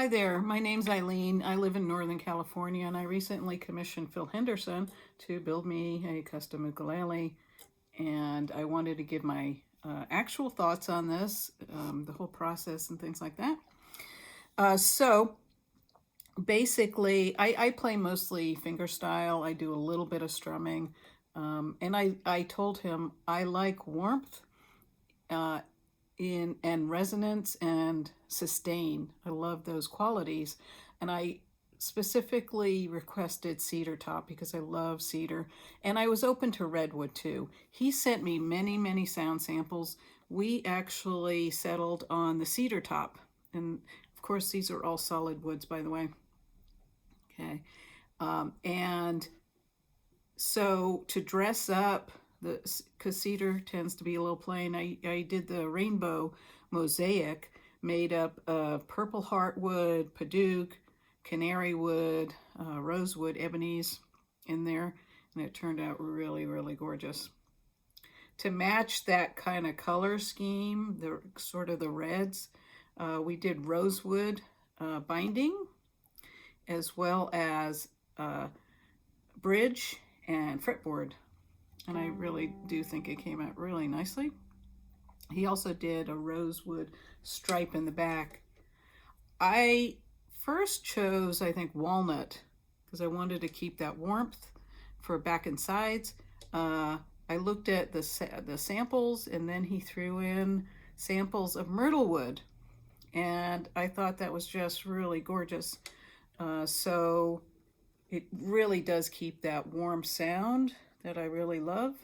Hi there, my name's Eileen. I live in Northern California and I recently commissioned Phil Henderson to build me a custom ukulele, and I wanted to give my actual thoughts on this, the whole process and things like that. So basically, I play mostly fingerstyle. I do a little bit of strumming, and I told him I like warmth uh, and resonance and sustain. I love those qualities, and I specifically requested cedar top because I love cedar, and I was open to redwood too. He sent me many sound samples. We actually settled on the cedar top, and of course these are all solid woods, by the way. Okay. And so to dress up, because cedar tends to be a little plain, I did the rainbow mosaic made up of purple heartwood, padauk, canary wood, rosewood, ebonies in there, and it turned out really gorgeous. To match that kind of color scheme, the sort of the reds, we did rosewood binding, as well as bridge and fretboard, and I really do think it came out really nicely. He also did a rosewood stripe in the back. I first chose, I think, walnut because I wanted to keep that warmth for back and sides. I looked at the samples, and then he threw in samples of myrtle wood, and I thought that was just really gorgeous. So it really does keep that warm sound that I really love.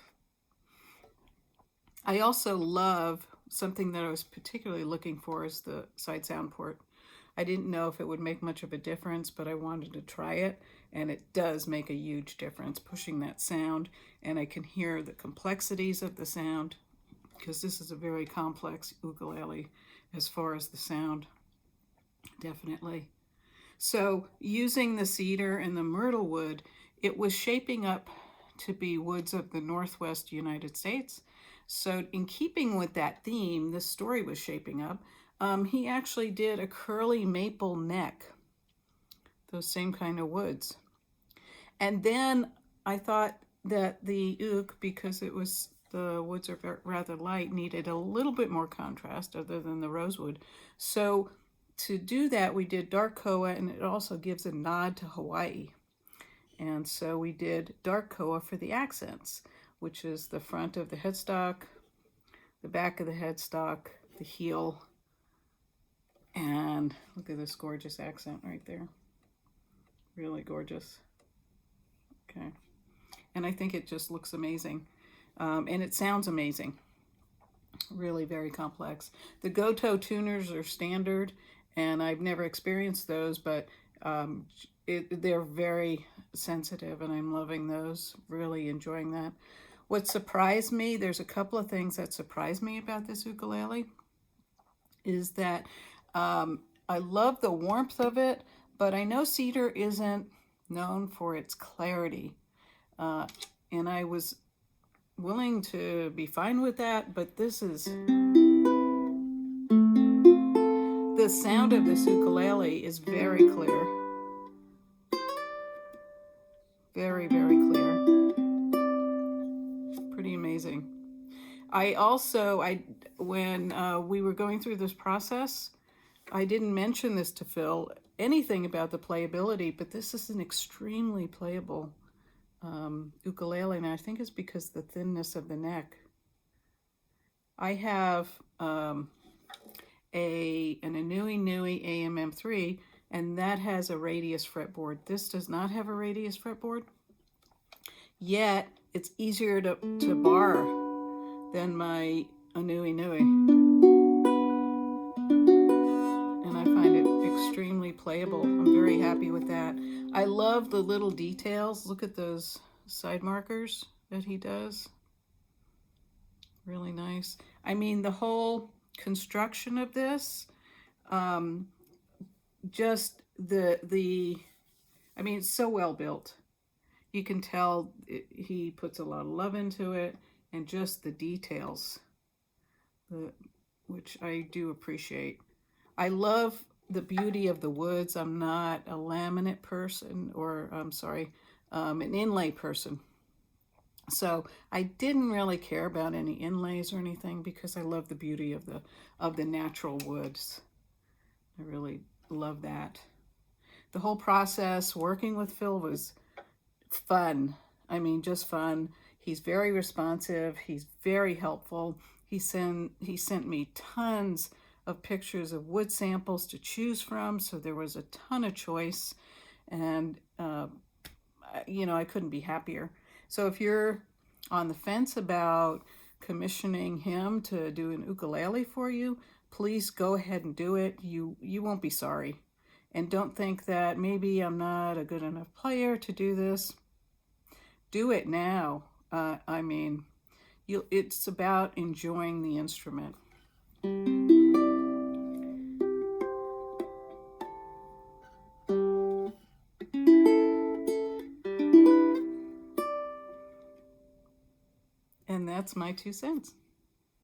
I also love something that I was particularly looking for is the side sound port. I didn't know if it would make much of a difference, but I wanted to try it, and it does make a huge difference pushing that sound, and I can hear the complexities of the sound because this is a very complex ukulele as far as the sound, definitely. So using the cedar and the myrtle wood, it was shaping up to be woods of the Northwest United States. So in keeping with that theme, this story was shaping up. He actually did a curly maple neck, those same kind of woods. And then I thought that the uk, because it was the woods are rather light, needed a little bit more contrast other than the rosewood. So to do that, we did dark koa, and it also gives a nod to Hawaii. And so we did dark koa for the accents, which is the front of the headstock, the back of the headstock, the heel, and look at this gorgeous accent right there. Really gorgeous. Okay. And I think it just looks amazing. And it sounds amazing. Really very complex. The Goto tuners are standard, and I've never experienced those, but they're very sensitive, and I'm loving those, really enjoying that. What surprised me, there's a couple of things that surprised me about this ukulele, is that I love the warmth of it, but I know cedar isn't known for its clarity, and I was willing to be fine with that, but this is the sound of this ukulele is very clear, very clear, pretty amazing. I also, when we were going through this process, I didn't mention this to Phil, anything about the playability, but this is an extremely playable ukulele, and I think it's because the thinness of the neck. I have an Anui Nui AMM3, and that has a radius fretboard. This does not have a radius fretboard, yet it's easier to bar than my Anui Nui. And I find it extremely playable. I'm very happy with that. I love the little details. Look at those side markers that he does. Really nice. I mean, the whole construction of this, just I mean, it's so well built. You can tell he puts a lot of love into it, and just the details, which I do appreciate. I love the beauty of the woods. I'm not a laminate person, or an inlay person. So I didn't really care about any inlays or anything because I love the beauty of the natural woods. I really love that. The whole process working with Phil was fun. I mean, just fun. He's very responsive. He's very helpful. He sent me tons of pictures of wood samples to choose from, so there was a ton of choice, and I couldn't be happier. So if you're on the fence about commissioning him to do an ukulele for you, please go ahead and do it. You won't be sorry. And don't think that maybe I'm not a good enough player to do this. Do it now. It's about enjoying the instrument. And that's my 2 cents.